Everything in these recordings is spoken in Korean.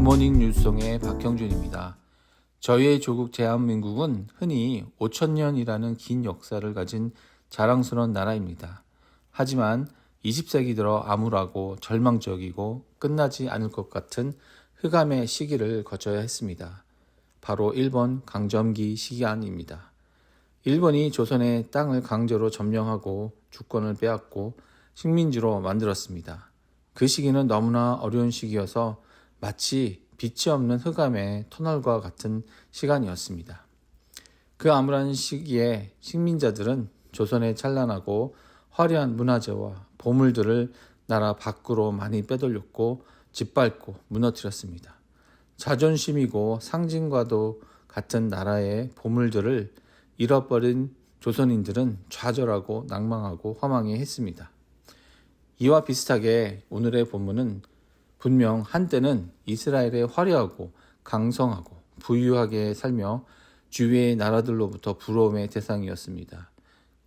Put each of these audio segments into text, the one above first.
굿모닝 뉴스송의 박형준입니다. 저희의 조국 대한민국은 흔히 5,000년이라는 긴 역사를 가진 자랑스러운 나라입니다. 하지만 20세기 들어 암울하고 절망적이고 끝나지 않을 것 같은 흑암의 시기를 거쳐야 했습니다. 바로 일본 강점기 시기안입니다. 일본이 조선의 땅을 강제로 점령하고 주권을 빼앗고 식민지로 만들었습니다. 그 시기는 너무나 어려운 시기여서 마치 빛이 없는 흑암의 터널과 같은 시간이었습니다. 그 암울한 시기에 식민자들은 조선의 찬란하고 화려한 문화재와 보물들을 나라 밖으로 많이 빼돌렸고 짓밟고 무너뜨렸습니다. 자존심이고 상징과도 같은 나라의 보물들을 잃어버린 조선인들은 좌절하고 낭망하고 허망해했습니다. 이와 비슷하게 오늘의 본문은 분명 한때는 이스라엘의 화려하고 강성하고 부유하게 살며 주위의 나라들로부터 부러움의 대상이었습니다.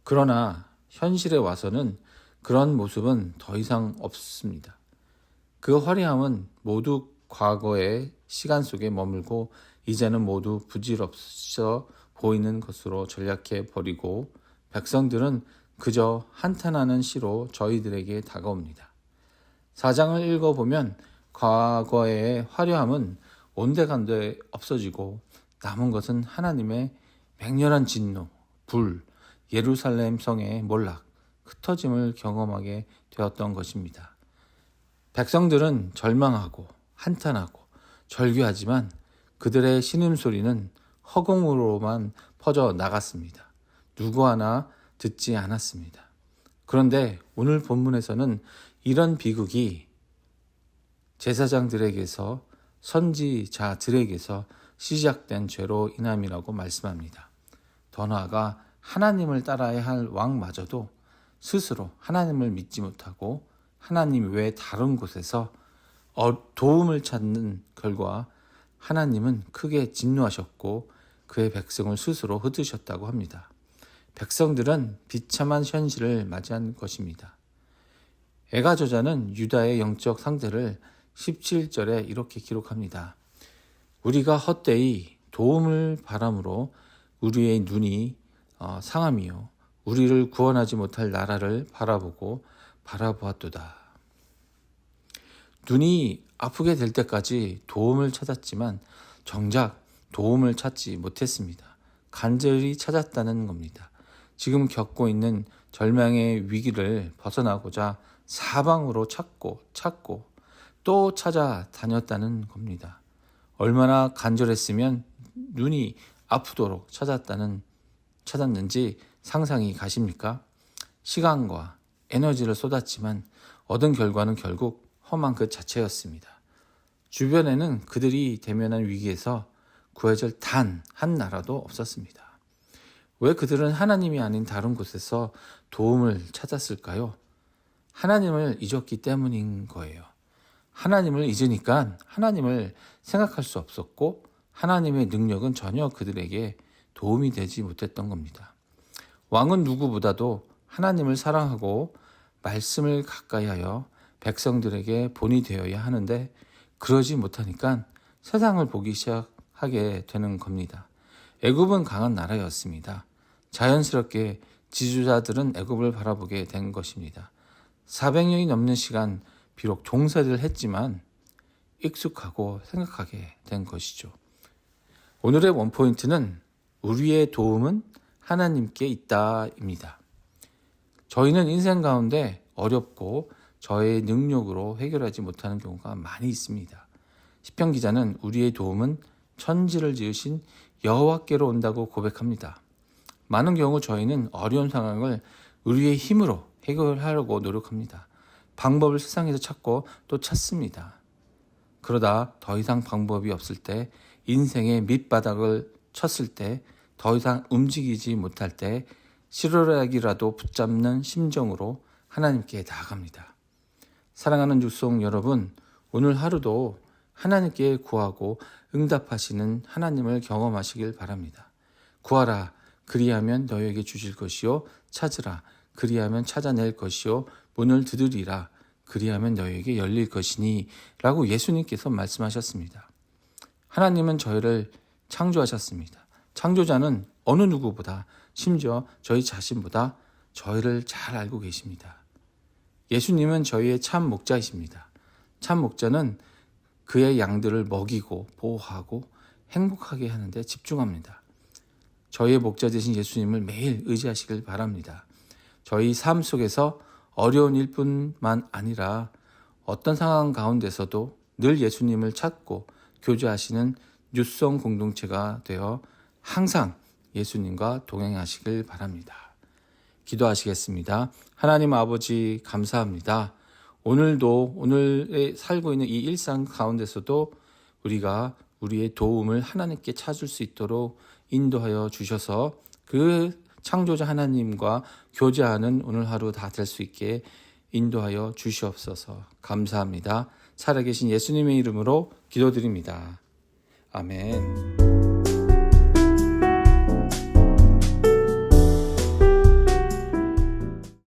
그러나 현실에 와서는 그런 모습은 더 이상 없습니다. 그 화려함은 모두 과거의 시간 속에 머물고 이제는 모두 부질없어 보이는 것으로 전락해 버리고 백성들은 그저 한탄하는 시로 저희들에게 다가옵니다. 4장을 읽어보면 과거의 화려함은 온데간데 없어지고 남은 것은 하나님의 맹렬한 진노, 불, 예루살렘 성의 몰락, 흩어짐을 경험하게 되었던 것입니다. 백성들은 절망하고 한탄하고 절규하지만 그들의 신음소리는 허공으로만 퍼져 나갔습니다. 누구 하나 듣지 않았습니다. 그런데 오늘 본문에서는 이런 비극이 제사장들에게서 선지자들에게서 시작된 죄로 인함이라고 말씀합니다. 더 나아가 하나님을 따라야 할 왕마저도 스스로 하나님을 믿지 못하고 하나님 외 다른 곳에서 도움을 찾는 결과 하나님은 크게 진노하셨고 그의 백성을 스스로 흩으셨다고 합니다. 백성들은 비참한 현실을 맞이한 것입니다. 에가 저자는 유다의 영적 상태를 17절에 이렇게 기록합니다. 우리가 헛되이 도움을 바람으로 우리의 눈이 상함이요 우리를 구원하지 못할 나라를 바라보았도다. 눈이 아프게 될 때까지 도움을 찾았지만 정작 도움을 찾지 못했습니다. 간절히 찾았다는 겁니다. 지금 겪고 있는 절망의 위기를 벗어나고자 사방으로 찾고 또 찾아다녔다는 겁니다. 얼마나 간절했으면 눈이 아프도록 찾았는지 상상이 가십니까? 시간과 에너지를 쏟았지만 얻은 결과는 결국 험한 그 자체였습니다. 주변에는 그들이 대면한 위기에서 구해줄 단 한 나라도 없었습니다. 왜 그들은 하나님이 아닌 다른 곳에서 도움을 찾았을까요? 하나님을 잊었기 때문인 거예요. 하나님을 잊으니까 하나님을 생각할 수 없었고 하나님의 능력은 전혀 그들에게 도움이 되지 못했던 겁니다. 왕은 누구보다도 하나님을 사랑하고 말씀을 가까이 하여 백성들에게 본이 되어야 하는데 그러지 못하니까 세상을 보기 시작하게 되는 겁니다. 애굽은 강한 나라였습니다. 자연스럽게 지주자들은 애굽을 바라보게 된 것입니다. 400년이 넘는 시간 비록 종살이를 했지만 익숙하고 생각하게 된 것이죠. 오늘의 원포인트는 우리의 도움은 하나님께 있다입니다. 저희는 인생 가운데 어렵고 저의 능력으로 해결하지 못하는 경우가 많이 있습니다. 시편 기자는 우리의 도움은 천지를 지으신 여호와께로 온다고 고백합니다. 많은 경우 저희는 어려운 상황을 우리의 힘으로 해결하려고 노력합니다. 방법을 세상에서 찾고 또 찾습니다. 그러다 더 이상 방법이 없을 때, 인생의 밑바닥을 쳤을 때, 더 이상 움직이지 못할 때 실오라기라도 붙잡는 심정으로 하나님께 나아갑니다. 사랑하는 육성 여러분, 오늘 하루도 하나님께 구하고 응답하시는 하나님을 경험하시길 바랍니다. 구하라, 그리하면 너에게 주실 것이요. 찾으라, 그리하면 찾아낼 것이요. 문을 두드리라, 그리하면 너에게 열릴 것이니 라고 예수님께서 말씀하셨습니다. 하나님은 저희를 창조하셨습니다. 창조자는 어느 누구보다, 심지어 저희 자신보다 저희를 잘 알고 계십니다. 예수님은 저희의 참 목자이십니다. 참 목자는 그의 양들을 먹이고 보호하고 행복하게 하는데 집중합니다. 저희의 목자 되신 예수님을 매일 의지하시길 바랍니다. 저희 삶 속에서 어려운 일뿐만 아니라 어떤 상황 가운데서도 늘 예수님을 찾고 교제하시는 뉴성 공동체가 되어 항상 예수님과 동행하시길 바랍니다. 기도하시겠습니다. 하나님 아버지 감사합니다. 오늘도 오늘에 살고 있는 이 일상 가운데서도 우리가 우리의 도움을 하나님께 찾을 수 있도록 인도하여 주셔서 그 창조자 하나님과 교제하는 오늘 하루 다 될 수 있게 인도하여 주시옵소서. 감사합니다. 살아계신 예수님의 이름으로 기도드립니다. 아멘.